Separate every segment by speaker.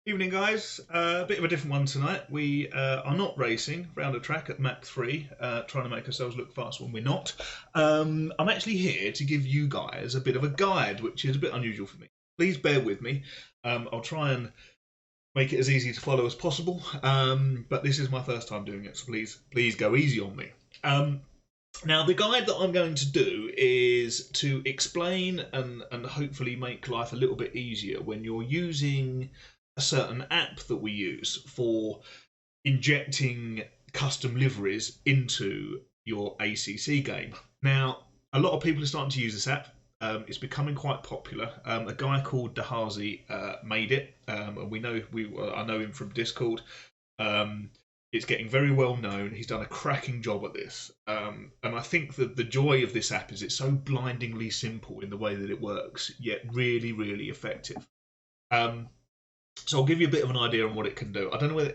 Speaker 1: Evening, guys. A bit of a different one tonight. We are not racing round a track at Mach 3, trying to make ourselves look fast when we're not. I'm actually here to give you guys a bit of a guide, which is a bit unusual for me. Please bear with me. I'll try and make it as easy to follow as possible, but this is my first time doing it, so please go easy on me. Now, the guide that I'm going to do is to explain and hopefully make life a little bit easier when you're using a certain app that we use for injecting custom liveries into your ACC game. Now, a lot of people are starting to use this app. It's becoming quite popular. A guy called Dahazi made it, and I know him from Discord. It's getting very well known. He's done a cracking job at this, and I think that the joy of this app is it's so blindingly simple in the way that it works, yet really, really effective. So I'll give you a bit of an idea on what it can do. I don't know whether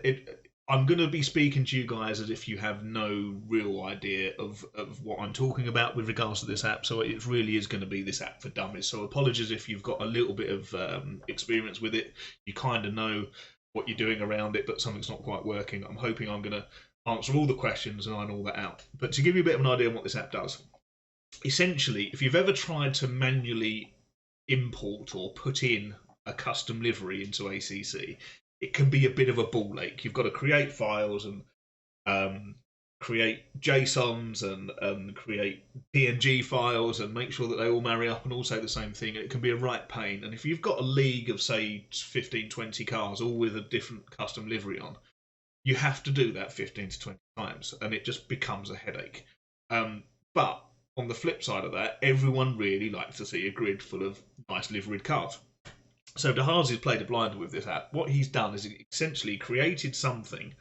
Speaker 1: I'm going to be speaking to you guys as if you have no real idea of what I'm talking about with regards to this app. So it really is going to be this app for dummies. So apologies if you've got a little bit of experience with it. You kind of know what you're doing around it, but something's not quite working. I'm hoping I'm going to answer all the questions and iron all that out. But to give you a bit of an idea on what this app does, essentially, if you've ever tried to manually import or put in a custom livery into ACC, it can be a bit of a ball ache. You've got to create files and create JSONs and create PNG files and make sure that they all marry up and all say the same thing. It can be a right pain. And if you've got a league of, say, 15, 20 cars, all with a different custom livery on, you have to do that 15 to 20 times, and it just becomes a headache. But on the flip side of that, everyone really likes to see a grid full of nice liveried cars. So Dahazi's played a blinder with this app. What he's done is essentially created something,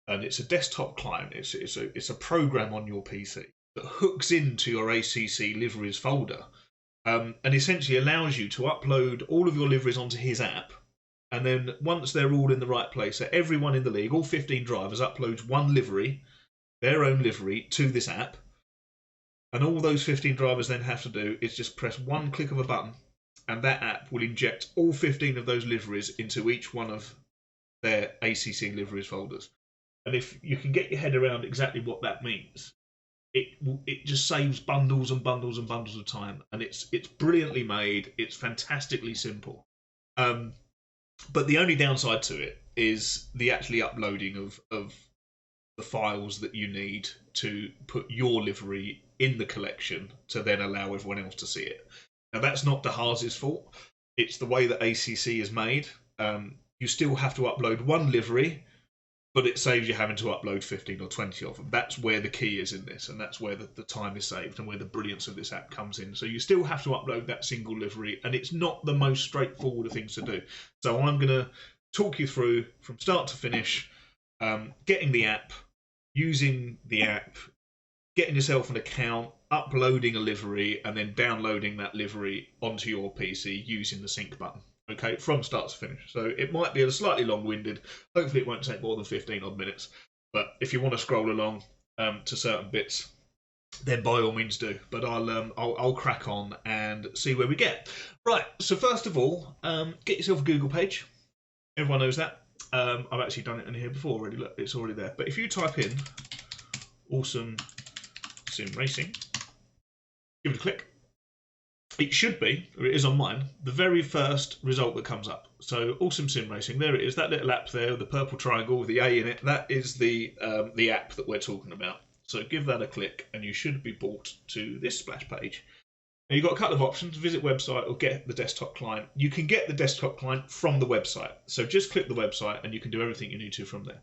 Speaker 1: and it's a desktop client. It's a program on your PC that hooks into your ACC liveries folder, and essentially allows you to upload all of your liveries onto his app. And then once they're all in the right place, so everyone in the league, all 15 drivers, uploads one livery, their own livery, to this app. And all those 15 drivers then have to do is just press one click of a button, and that app will inject all 15 of those liveries into each one of their ACC liveries folders. And if you can get your head around exactly what that means, it just saves bundles and bundles and bundles of time, and it's brilliantly made. It's fantastically simple. But the only downside to it is the actually uploading of the files that you need to put your livery in the collection to then allow everyone else to see it. Now, that's not Dahazi's fault. It's the way that ACC is made. You still have to upload one livery, but it saves you having to upload 15 or 20 of them. That's where the key is in this, and that's where the time is saved and where the brilliance of this app comes in. So you still have to upload that single livery, and it's not the most straightforward of things to do. So I'm going to talk you through from start to finish, getting the app, using the app, getting yourself an account, uploading a livery, and then downloading that livery onto your PC using the sync button. Okay, from start to finish. So it might be a slightly long-winded. Hopefully, it won't take more than 15 odd minutes. But if you want to scroll along to certain bits, then by all means do. But I'll crack on and see where we get. Right. So first of all, get yourself a Google page. Everyone knows that. I've actually done it in here before already. Look, it's already there. But if you type in "awesome sim racing," give it a click. It should be, or it is on mine, the very first result that comes up. So Awesome Sim Racing, there it is, that little app there, the purple triangle with the A in it, that is the app that we're talking about. So give that a click and you should be brought to this splash page. Now you've got a couple of options, visit website or get the desktop client. You can get the desktop client from the website. So just click the website and you can do everything you need to from there.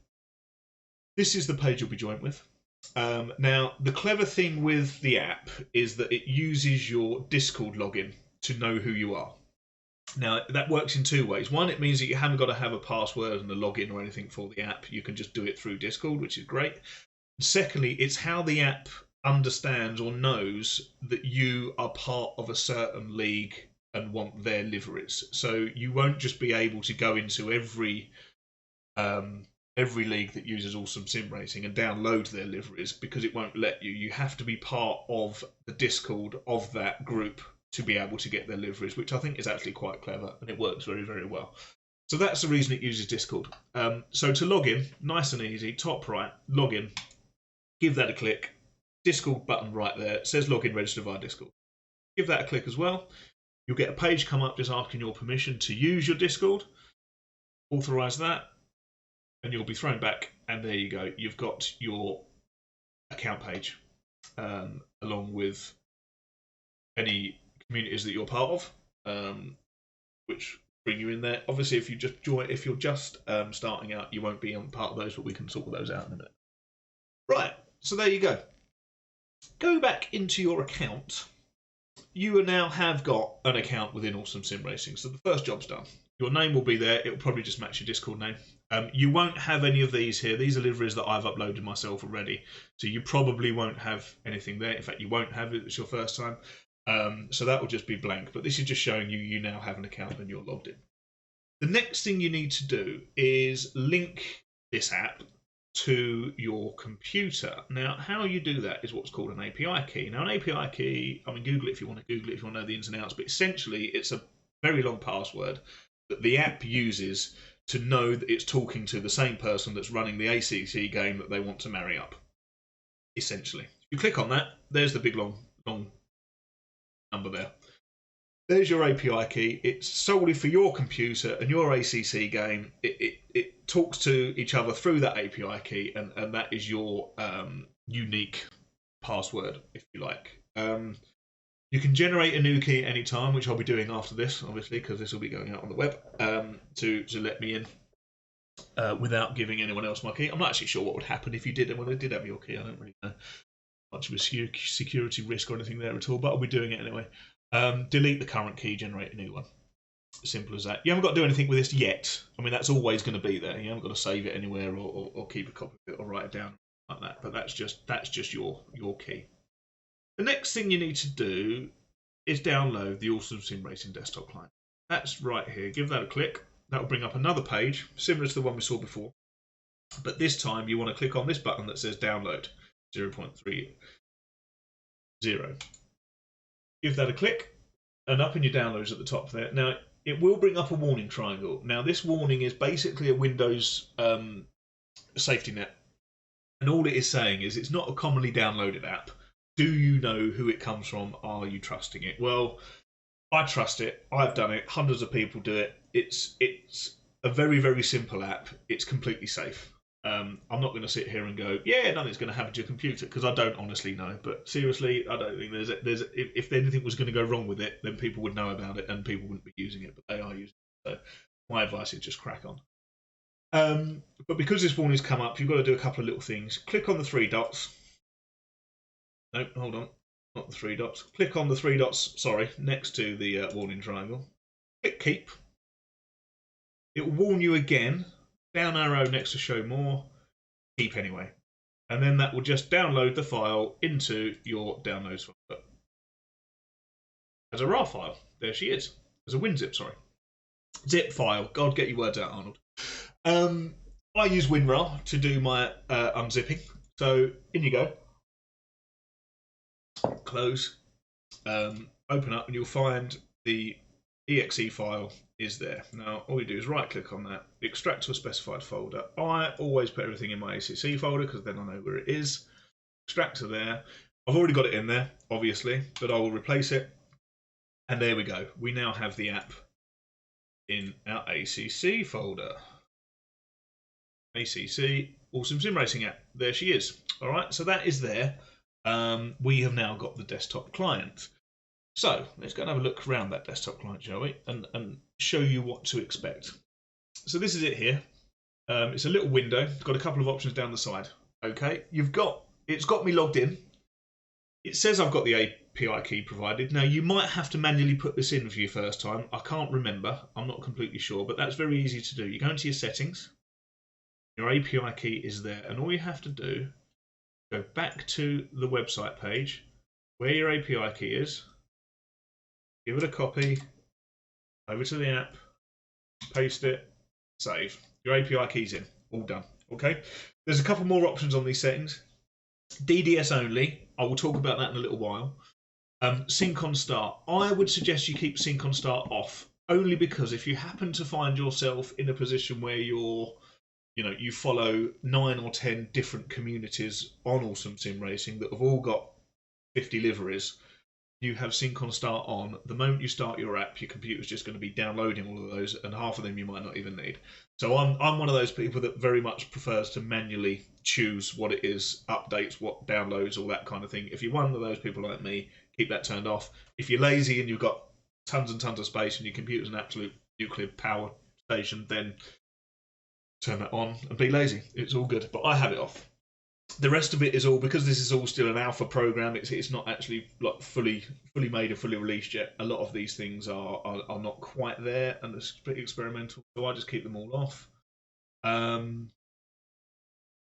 Speaker 1: This is the page you'll be joined with. Now, the clever thing with the app is that it uses your Discord login to know who you are. Now, that works in two ways. One, it means that you haven't got to have a password and a login or anything for the app. You can just do it through Discord, which is great. Secondly, it's how the app understands or knows that you are part of a certain league and want their liveries. So you won't just be able to go into every league that uses Awesome Sim Racing and download their liveries, because it won't let you. You have to be part of the Discord of that group to be able to get their liveries, which I think is actually quite clever, and it works very, very well. So that's the reason it uses Discord. So to log in, nice and easy, top right, log in, give that a click. Discord button right there. It says login, register via Discord. Give that a click as well. You'll get a page come up just asking your permission to use your Discord. Authorize that, and you'll be thrown back. And there you go. You've got your account page, along with any communities that you're part of, which bring you in there. Obviously, if you just join, if you're just starting out, you won't be on part of those, but we can sort those out in a minute. Right. So there you go. Go back into your account. You now have got an account within Awesome Sim Racing. So the first job's done. Your name will be there. It will probably just match your Discord name. You won't have any of these here. These are liveries that I've uploaded myself already. So you probably won't have anything there. In fact, you won't have it. It's your first time. So that will just be blank. But this is just showing you now have an account and you're logged in. The next thing you need to do is link this app to your computer. Now, how you do that is what's called an API key. Now, an API key, I mean, Google it if you want to Google it, if you want to know the ins and outs, but essentially it's a very long password that the app uses to know that it's talking to the same person that's running the ACC game that they want to marry up, essentially. If you click on that, there's the big long number there. There's your API key. It's solely for your computer and your ACC game. It talks to each other through that API key, and that is your unique password, if you like. You can generate a new key at any time, which I'll be doing after this, obviously, because this will be going out on the web, to let me in without giving anyone else my key. I'm not actually sure what would happen if you did, when I did have your key. I don't really know much of a security risk or anything there at all, but I'll be doing it anyway. Delete the current key, generate a new one. Simple as that. You haven't got to do anything with this yet. I mean, that's always going to be there. You haven't got to save it anywhere or keep a copy of it or write it down like that. But that's just your key. The next thing you need to do is download the Awesome Sim Racing desktop client. That's right here. Give that a click. That will bring up another page similar to the one we saw before. But this time you want to click on this button that says download 0.30. Give that a click, and up in your downloads at the top there. Now, it will bring up a warning triangle. Now, this warning is basically a Windows safety net. And all it is saying is it's not a commonly downloaded app. Do you know who it comes from? Are you trusting it? Well, I trust it. I've done it. Hundreds of people do it. It's a very, very simple app. It's completely safe. I'm not going to sit here and go, yeah, nothing's going to happen to your computer, because I don't honestly know. But seriously, I don't think if anything was going to go wrong with it, then people would know about it and people wouldn't be using it, but they are using it. So my advice is just crack on. But because this warning's come up, you've got to do a couple of little things. Click on the three dots. No, hold on. Not the three dots. Click on the three dots, sorry, next to the warning triangle. Click keep. It will warn you again. Down arrow next to show more, keep anyway. And then that will just download the file into your downloads folder. As a RAR file, there she is. As a WinZip, sorry. Zip file, God, get your words out, Arnold. I use WinRAR to do my unzipping. So in you go. Close. Open up and you'll find the exe file is there. Now all you do is right click on that, extract to a specified folder. I always put everything in my ACC folder because then I know where it is. Extract to there. I've already got it in there, obviously, but I will replace it. And there we go. We now have the app in our ACC folder. ACC, Awesome Sim Racing app. There she is. All right, so that is there. We have now got the desktop client. So let's go and have a look around that desktop client, shall we? And show you what to expect. So this is it here. It's a little window. It's got a couple of options down the side. Okay, it's got me logged in. It says I've got the API key provided. Now you might have to manually put this in for your first time. I can't remember. I'm not completely sure, but that's very easy to do. You go into your settings. Your API key is there, and all you have to do, go back to the website page where your API key is. Give it a copy, over to the app, paste it, save. Your API key's in, all done. Okay. There's a couple more options on these settings. DDS only. I will talk about that in a little while. Sync on start. I would suggest you keep sync on start off only because if you happen to find yourself in a position where you follow 9 or 10 different communities on Awesome Sim Racing that have all got 50 liveries, you have sync on start on. The moment you start your app, your computer's just going to be downloading all of those, and half of them you might not even need. So I'm one of those people that very much prefers to manually choose what it is, updates, what downloads, all that kind of thing. If you're one of those people like me, keep that turned off. If you're lazy and you've got tons and tons of space and your computer's an absolute nuclear power station, then turn that on and be lazy. It's all good, but I have it off. The rest of it is all, because this is all still an alpha program. It's not actually like fully made and fully released yet. A lot of these things are not quite there, and it's pretty experimental. So I just keep them all off.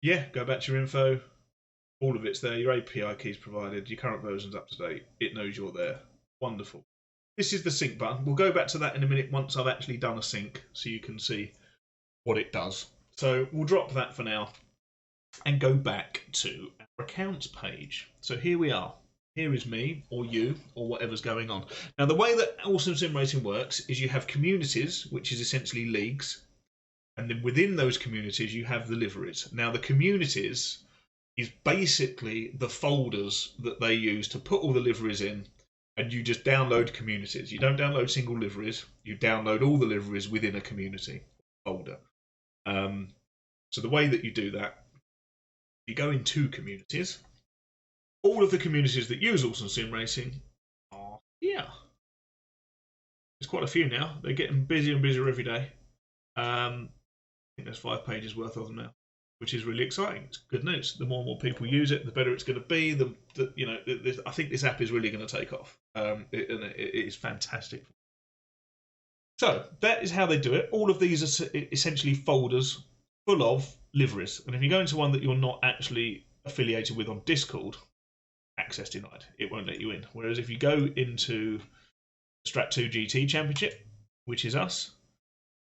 Speaker 1: Yeah, go back to your info. All of it's there. Your API keys provided. Your current version's up to date. It knows you're there. Wonderful. This is the sync button. We'll go back to that in a minute once I've actually done a sync, so you can see what it does. So we'll drop that for now and go back to our accounts page. So here we are. Here is me, or you, or whatever's going on. Now, the way that Awesome Sim Racing works is you have communities, which is essentially leagues, and then within those communities you have the liveries. Now, the communities is basically the folders that they use to put all the liveries in, and you just download communities. You don't download single liveries, you download all the liveries within a community folder. So the way that you do that, you go into communities. All of the communities that use Awesome Sim Racing are here. There's quite a few now. They're getting busier and busier every day. I think there's 5 pages worth of them now, which is really exciting. It's good news. The more and more people use it, the better it's going to be. I think this app is really going to take off. It is fantastic. So that is how they do it. All of these are essentially folders full of liveries. And if you go into one that you're not actually affiliated with on Discord, access denied. It won't let you in. Whereas if you go into Strat 2 GT Championship, which is us,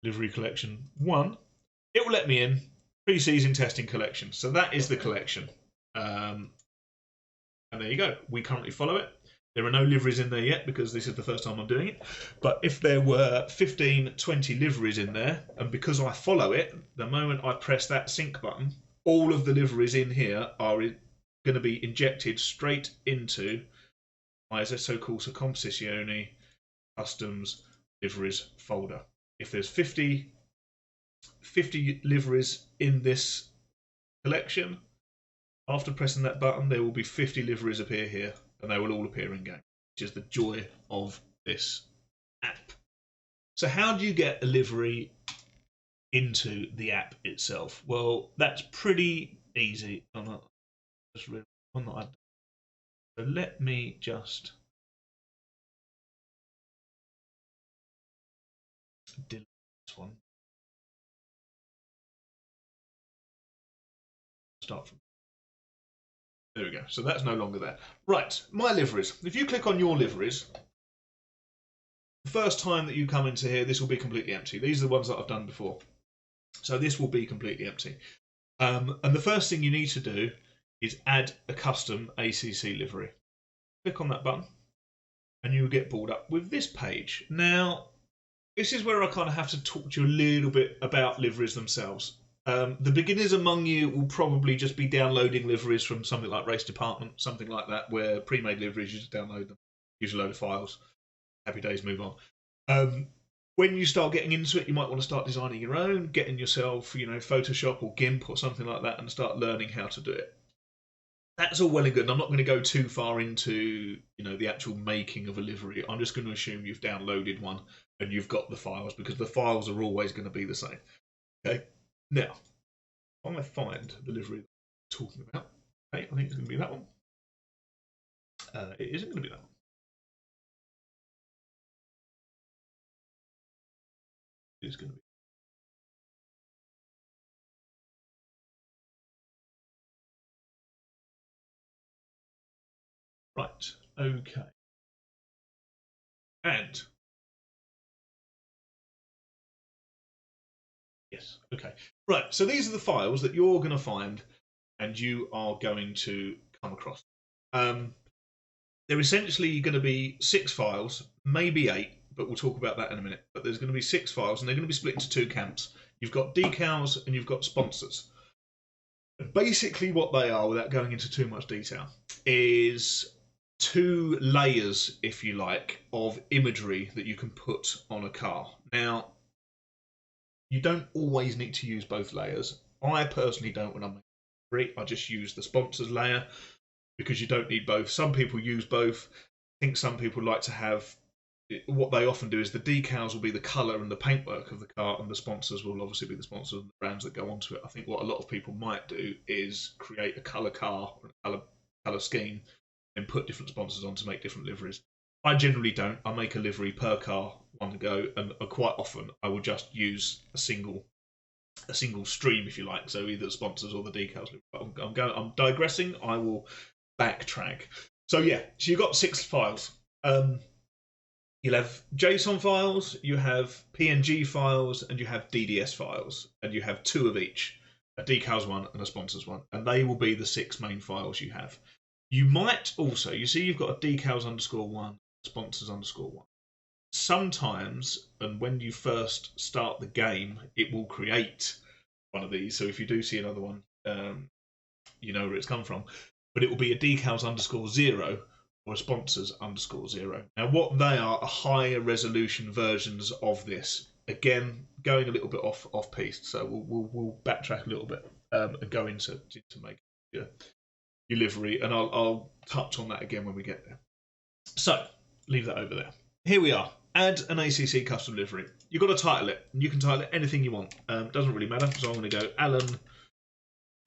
Speaker 1: Livery Collection 1, it will let me in. Pre-season testing collection. So that is the collection. And there you go. We currently follow it. There are no liveries in there yet because this is the first time I'm doing it. But if there were 15, 20 liveries in there, and because I follow it, the moment I press that sync button, all of the liveries in here are going to be injected straight into my Esso Corsa Composizione Customs Liveries folder. If there's 50 liveries in this collection, after pressing that button, there will be 50 liveries appear here, and they will all appear in game, which is the joy of this app. So how do you get a livery into the app itself? Well, that's pretty easy. Just one that I've done. So let me just delete this one. Start from there we go. So that's no longer there. Right, my liveries. If you click on your liveries, the first time that you come into here, this will be completely empty. These are the ones that I've done before. So this will be completely empty. And the first thing you need to do is add a custom ACC livery. Click on that button and you'll get brought up with this page. Now, this is where I kind of have to talk to you a little bit about liveries themselves. The beginners among you will probably just be downloading liveries from something like Race Department, something like that, where pre-made liveries, you just download them, use a load of files, happy days, move on. When you start getting into it, you might want to start designing your own, getting yourself, Photoshop or GIMP or something like that, and start learning how to do it. That's all well and good. I'm not going to go too far into, the actual making of a livery. I'm just going to assume you've downloaded one and you've got the files, because the files are always going to be the same. Okay. Now, if I find the livery that I'm talking about, okay, I think it's going to be that one. It isn't going to be that one. It's going to be. Right, okay. And yes, okay. Right, so these are the files that you're going to find and you are going to come across. They're essentially going to be 6 files, maybe 8, but we'll talk about that in a minute. But there's going to be 6 files, and they're going to be split into 2 camps. You've got decals and you've got sponsors. Basically, what they are, without going into too much detail, is 2 layers, if you like, of imagery that you can put on a car. Now, you don't always need to use both layers. I personally don't when I'm making Livery. I just use the sponsors layer because you don't need both. Some people use both. I think some people like to have, what they often do is the decals will be the colour and the paintwork of the car, and the sponsors will obviously be the sponsors and the brands that go onto it. I think what a lot of people might do is create a colour car or a colour scheme and put different sponsors on to make different liveries. I generally don't. I make a livery per car one go, and quite often I will just use a single stream, if you like. So either the sponsors or the decals. I'm digressing. I will backtrack. So yeah, so you've got 6 files. You'll have JSON files, you have PNG files, and you have DDS files, and you have 2 of each, a decals one and a sponsors one, and they will be the 6 main files you have. You might also, you see you've got a decals_1, sponsors_1. Sometimes, and when you first start the game, it will create one of these. So if you do see another one, you know where it's come from. But it will be a decals_0 or a sponsors_0. Now, what they are higher resolution versions of this. Again, going a little bit off piste, so we'll backtrack a little bit and go into make your livery, and I'll touch on that again when we get there. So leave that over there. Here we are. Add an ACC custom livery. You've got to title it. You can title it anything you want. Doesn't really matter. So I'm going to go Alan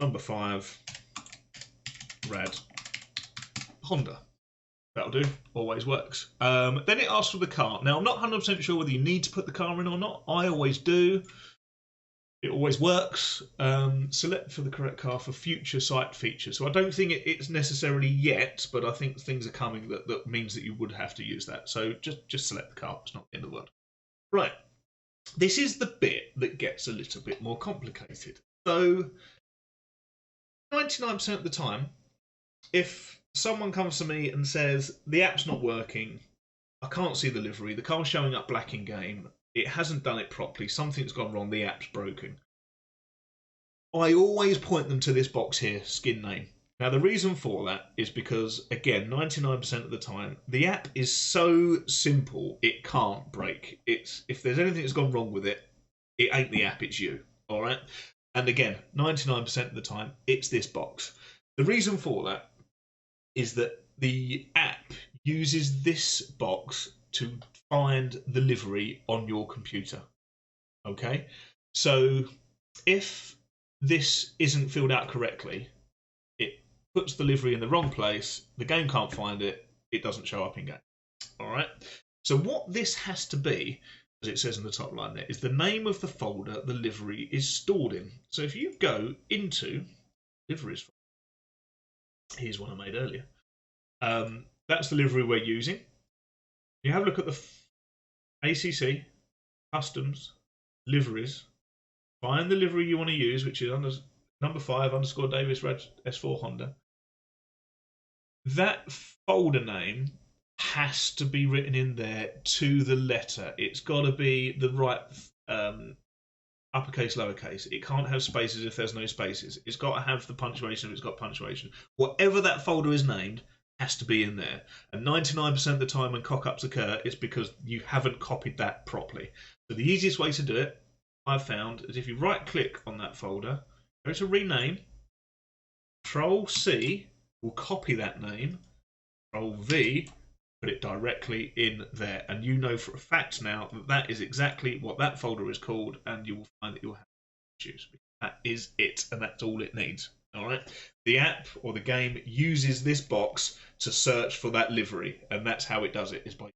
Speaker 1: number 5 Rad Honda. That'll do. Always works. Then it asks for the car. Now, I'm not 100% sure whether you need to put the car in or not. I always do. It always works. Select for the correct car for future site features. So I don't think it's necessarily yet, but I think things are coming that means that you would have to use that. So just select the car. It's not the end of the world. Right. This is the bit that gets a little bit more complicated. So 99% of the time, if someone comes to me and says, the app's not working, I can't see the livery, the car's showing up black in game, it hasn't done it properly, something's gone wrong, the app's broken, I always point them to this box here, skin name. Now, the reason for that is because, again, 99% of the time, the app is so simple, it can't break. If there's anything that's gone wrong with it, it ain't the app, it's you. All right? And again, 99% of the time, it's this box. The reason for that is that the app uses this box to find the livery on your computer. Okay? So if this isn't filled out correctly, it puts the livery in the wrong place, the game can't find it, it doesn't show up in game. All right? So what this has to be, as it says in the top line there, is the name of the folder the livery is stored in. So if you go into Liveries, here's one I made earlier. That's the livery we're using. You have a look at the ACC, customs, liveries, find the livery you want to use, which is number 5 _ Davis Rad S4 Honda. That folder name has to be written in there to the letter. It's got to be the right uppercase, lowercase. It can't have spaces if there's no spaces. It's got to have the punctuation if it's got punctuation. Whatever that folder is named has to be in there. And 99% of the time when cock-ups occur, it's because you haven't copied that properly. So the easiest way to do it, I've found, is if you right-click on that folder, go to rename, Control-C will copy that name, Control-V, put it directly in there. And you know for a fact now that that is exactly what that folder is called, and you will find that you'll have issues. That is it, and that's all it needs. All right. The app or the game uses this box to search for that livery, and that's how it does it. Is by if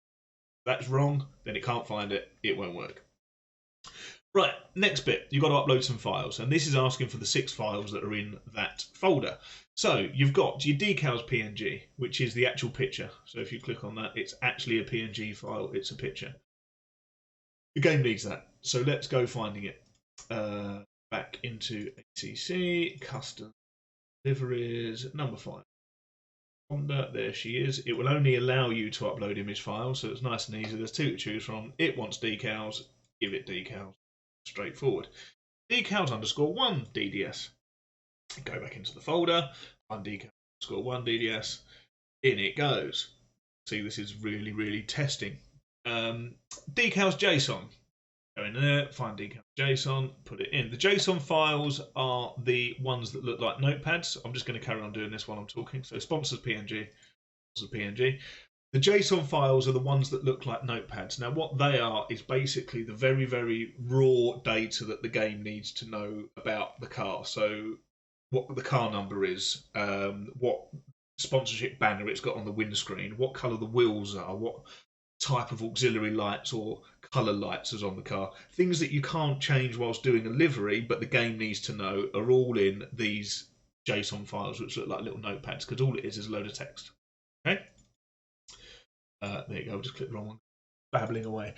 Speaker 1: that's wrong, then it can't find it. It won't work. Right. Next bit, you've got to upload some files, and this is asking for the 6 files that are in that folder. So you've got your decals PNG, which is the actual picture. So if you click on that, it's actually a PNG file. It's a picture. The game needs that. So let's go finding it. Back into ACC, custom liveries, number 5. Honda, there she is. It will only allow you to upload image files, so it's nice and easy. There's two to choose from. It wants decals, give it decals. Straightforward. Decals underscore one DDS. Go back into the folder, one decal underscore one DDS. In it goes. See, this is really, really testing. Decals JSON. Go in there, find decals JSON, put it in. The JSON files are the ones that look like notepads. I'm just going to carry on doing this while I'm talking. So sponsors PNG, sponsors PNG. The JSON files are the ones that look like notepads. Now, what they are is basically the very, very raw data that the game needs to know about the car. So, what the car number is, what sponsorship banner it's got on the windscreen, what colour the wheels are, what type of auxiliary lights or colour lights is on the car. Things that you can't change whilst doing a livery, but the game needs to know, are all in these JSON files, which look like little notepads, because all it is a load of text. Okay. There you go, just click the wrong one. Babbling away.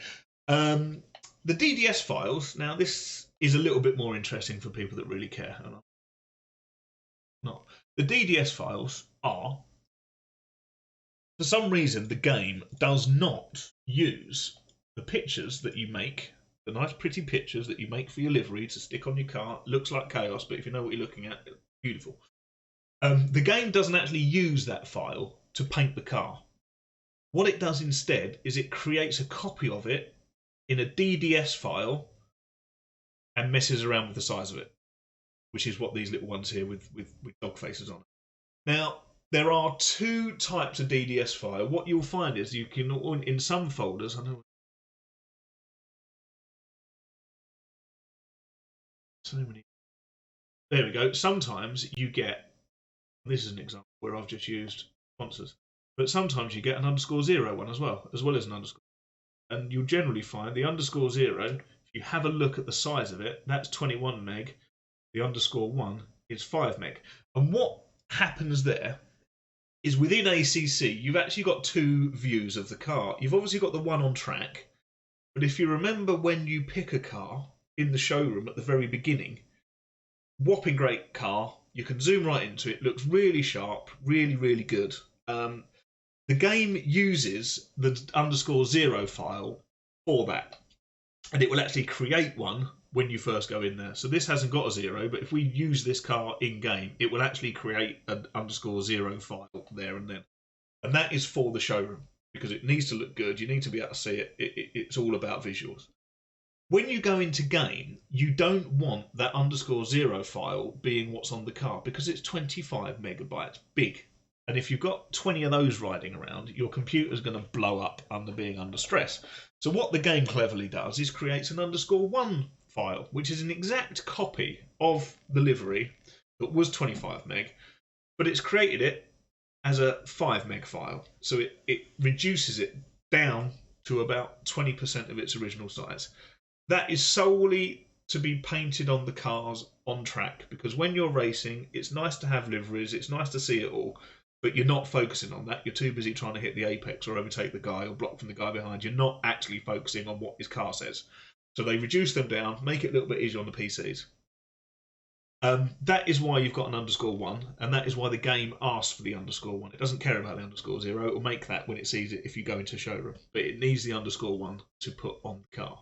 Speaker 1: The DDS files, now this is a little bit more interesting for people that really care. Not. The DDS files are, for some reason, the game does not use the pictures that you make, the nice pretty pictures that you make for your livery to stick on your car. Looks like chaos, but if you know what you're looking at, it's beautiful. The game doesn't actually use that file to paint the car. What it does instead is it creates a copy of it in a DDS file and messes around with the size of it, which is what these little ones here with dog faces on it. Now, there are two types of DDS file. What you'll find is you can, in some folders, I know so many. There we go. Sometimes you get, this is an example where I've just used sponsors, but sometimes you get an underscore zero one as well as an underscore. And you'll generally find the underscore zero, if you have a look at the size of it, that's 21 meg. The underscore one is 5 meg. And what happens there is within ACC, you've actually got two views of the car. You've obviously got the one on track, but if you remember when you pick a car in the showroom at the very beginning, whopping great car, you can zoom right into it, looks really sharp, really, really good. The game uses the underscore zero file for that, and it will actually create one when you first go in there. So this hasn't got a zero, but if we use this car in game, it will actually create an underscore zero file there and then. And that is for the showroom because it needs to look good. You need to be able to see it. It's all about visuals. When you go into game, you don't want that underscore zero file being what's on the car because it's 25 megabytes big. And if you've got 20 of those riding around, your computer's going to blow up being under stress. So what the game cleverly does is creates an underscore one file, which is an exact copy of the livery that was 25 meg, but it's created it as a 5 meg file. So it reduces it down to about 20% of its original size. That is solely to be painted on the cars on track, because when you're racing, it's nice to have liveries, it's nice to see it all, but you're not focusing on that. You're too busy trying to hit the apex or overtake the guy or block from the guy behind. You're not actually focusing on what his car says. So they reduce them down, make it a little bit easier on the PCs. That is why you've got an underscore one, and that is why the game asks for the underscore one. It doesn't care about the underscore zero. It will make that when it sees it if you go into a showroom, but it needs the underscore one to put on the car.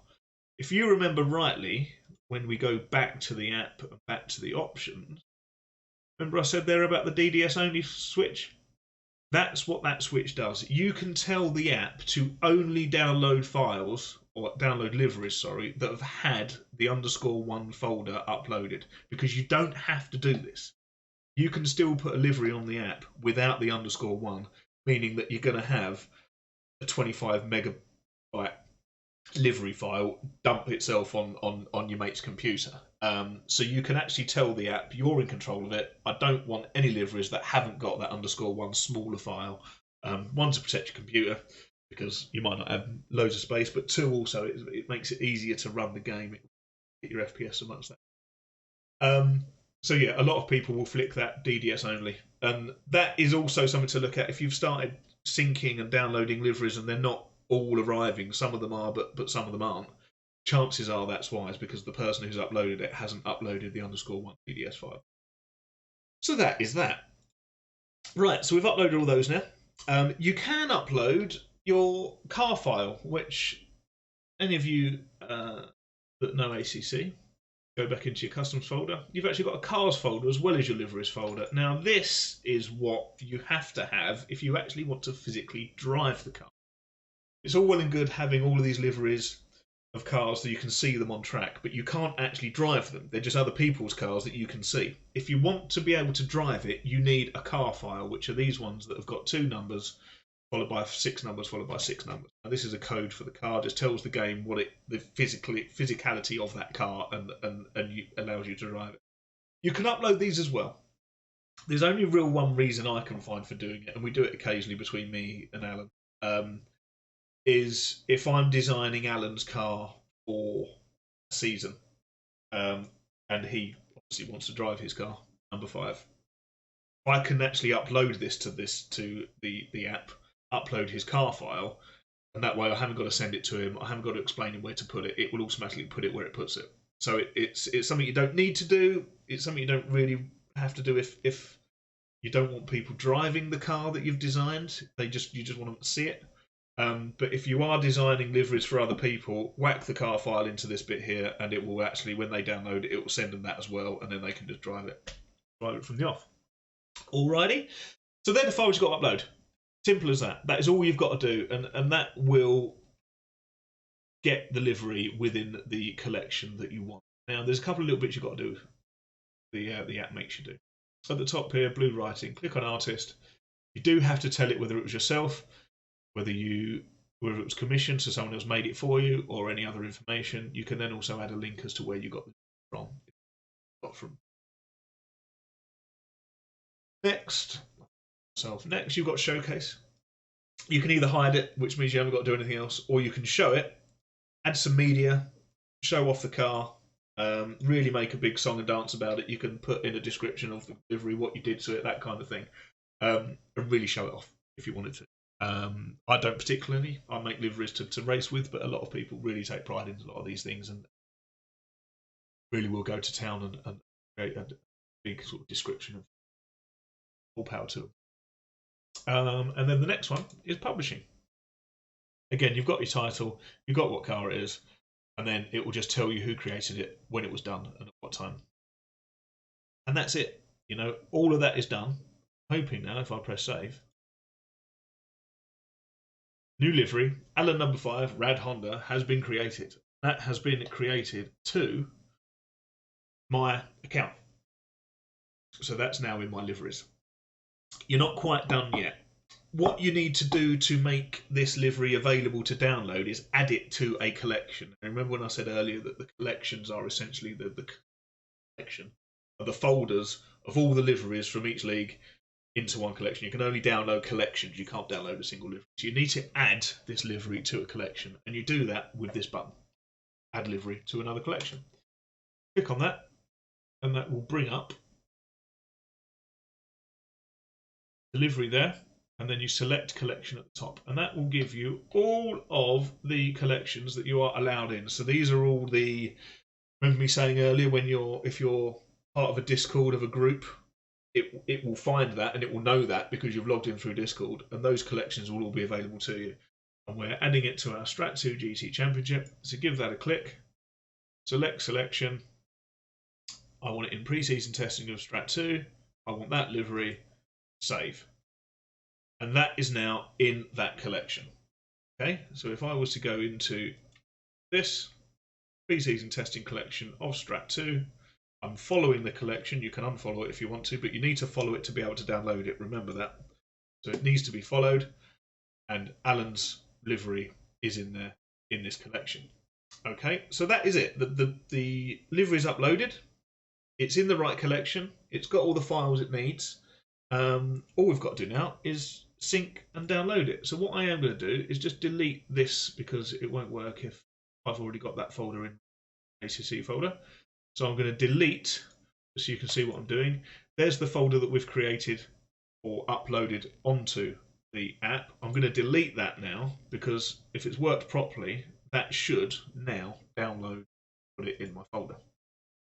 Speaker 1: If you remember rightly, when we go back to the app and back to the options, remember I said there about the DDS only switch? That's what that switch does. You can tell the app to only download files, or download liveries, sorry, that have had the underscore one folder uploaded, because you don't have to do this. You can still put a livery on the app without the underscore one, meaning that you're going to have a 25 megabyte livery file dump itself on your mate's computer. So you can actually tell the app you're in control of it. I don't want any liveries that haven't got that underscore one smaller file. One, to protect your computer because you might not have loads of space, but two, also it makes it easier to run the game, get your FPS so much that. So yeah, a lot of people will flick that DDS only, and that is also something to look at if you've started syncing and downloading liveries and they're not all arriving. Some of them are, but some of them aren't. Chances are that's wise, because the person who's uploaded it hasn't uploaded the underscore one DDS file. So that is that. Right, so we've uploaded all those now. You can upload your car file, which any of you that know ACC, go back into your customs folder. You've actually got a cars folder as well as your liveries folder. Now, this is what you have to have if you actually want to physically drive the car. It's all well and good having all of these liveries of cars that you can see them on track, but you can't actually drive them. They're just other people's cars that you can see. If you want to be able to drive it, you need a car file, which are these ones that have got 2 numbers followed by 6 numbers followed by 6 numbers. Now, this is a code for the car. It just tells the game what the physicality of that car and allows you to drive it. You can upload these as well. There's only real one reason I can find for doing it, and we do it occasionally between me and Alan. Is if I'm designing Alan's car for a season, and he obviously wants to drive his car, number 5. I can actually upload this to the app, upload his car file, and that way I haven't got to send it to him. I haven't got to explain him where to put it. It will automatically put it where it puts it. So it's something you don't need to do. It's something you don't really have to do if you don't want people driving the car that you've designed. You just want them to see it. But if you are designing liveries for other people, whack the car file into this bit here, and it will actually, when they download it, it will send them that as well, and then they can just drive it from the off. Alrighty. So they're the files you've got to upload. Simple as that. That is all you've got to do, and that will get the livery within the collection that you want. Now, there's a couple of little bits you've got to do. The app makes you do. At the top here, blue writing. Click on artist. You do have to tell it whether it was yourself, whether it was commissioned, so someone else made it for you, or any other information. You can then also add a link as to where you got it from. Next, you've got showcase. You can either hide it, which means you haven't got to do anything else, or you can show it, add some media, show off the car, really make a big song and dance about it. You can put in a description of the livery, what you did to it, that kind of thing, and really show it off if you wanted to. I don't particularly. I make liveries to race with, but a lot of people really take pride in a lot of these things and really will go to town and create a big sort of description of all power to them. And then the next one is publishing. Again, you've got your title, you've got what car it is, and then it will just tell you who created it, when it was done, and at what time. And that's it. You know, all of that is done. I'm hoping now, if I press save, new livery, Alan number 5, Rad Honda, has been created. That has been created to my account. So that's now in my liveries. You're not quite done yet. What you need to do to make this livery available to download is add it to a collection. And remember when I said earlier that the collections are essentially the collection of the folders of all the liveries from each league into one collection. You can only download collections. You can't download a single livery. So you need to add this livery to a collection. And you do that with this button. Add livery to another collection. Click on that, and that will bring up the livery there. And then you select collection at the top, and that will give you all of the collections that you are allowed in. So these are all the, remember me saying earlier, if you're part of a Discord of a group, it will find that and it will know that because you've logged in through Discord, and those collections will all be available to you. And we're adding it to our Strat 2 GT Championship. So give that a click, select selection. I want it in pre-season testing of Strat 2. I want that livery, save. And that is now in that collection. Okay, so if I was to go into this pre-season testing collection of Strat 2, I'm following the collection. You can unfollow it if you want to, but you need to follow it to be able to download it. Remember that. So it needs to be followed, and Alan's livery is in there in this collection. Okay, so that is it. The livery is uploaded. It's in the right collection. It's got all the files it needs. All we've got to do now is sync and download it. So what I am going to do is just delete this because it won't work if I've already got that folder in ACC folder. So I'm going to delete so you can see what I'm doing. There's the folder that we've created or uploaded onto the app. I'm going to delete that now because if it's worked properly, that should now download, put it in my folder.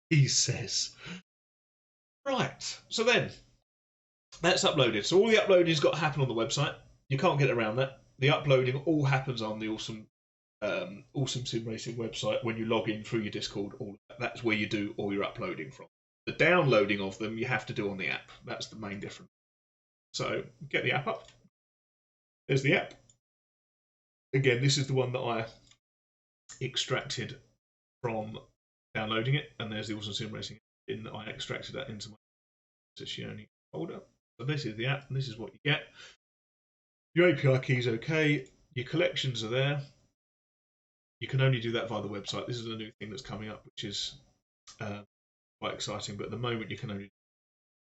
Speaker 1: He says. Right, so then That's uploaded. So all the uploading's got to happen on the website. You can't get around that. The uploading all happens on the Awesome Sim Racing website when you log in through your Discord. That's where you do all your uploading from. The downloading of them you have to do on the app. That's the main difference. So get the app up. There's the app. Again, this is the one that I extracted from downloading it, and there's the Awesome Sim Racing in that I extracted that into my Sessioni folder. So this is the app, and this is what you get. Your API key is okay. Your collections are there. You can only do that via the website. This is a new thing that's coming up, which is quite exciting. But at the moment, you can only.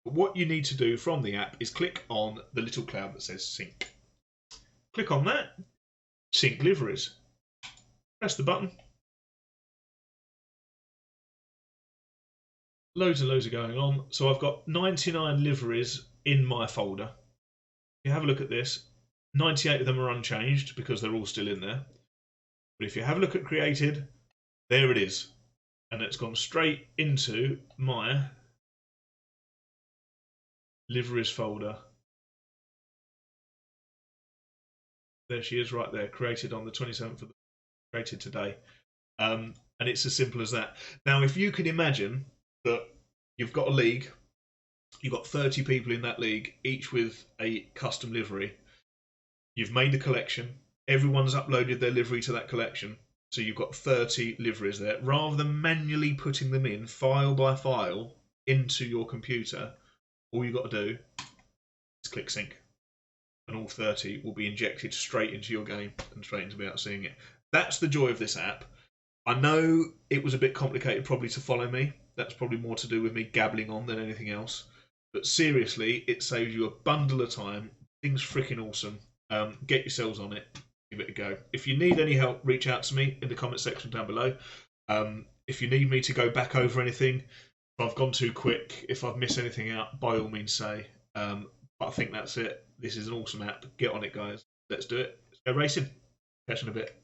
Speaker 1: But what you need to do from the app is click on the little cloud that says sync. Click on that. Sync liveries. Press the button. Loads and loads are going on. So I've got 99 liveries in my folder. If you have a look at this, 98 of them are unchanged because they're all still in there. But if you have a look at created, there it is. And it's gone straight into my liveries folder. There she is right there, created on the 27th of the created today. And it's as simple as that. Now, if you can imagine that you've got a league, you've got 30 people in that league, each with a custom livery. You've made the collection. Everyone's uploaded their livery to that collection. So you've got 30 liveries there. Rather than manually putting them in file by file into your computer, all you've got to do is click sync. And all 30 will be injected straight into your game and straight into without seeing it. That's the joy of this app. I know it was a bit complicated probably to follow me. That's probably more to do with me gabbling on than anything else. But seriously, it saves you a bundle of time. Thing's freaking awesome. Get yourselves on it. Give it a go. If you need any help, reach out to me in the comment section down below. If you need me to go back over anything, if I've gone too quick, if I've missed anything out, by all means say. But I think that's it. This is an awesome app. Get on it, guys. Let's do it. Let's go racing. Catch you in a bit.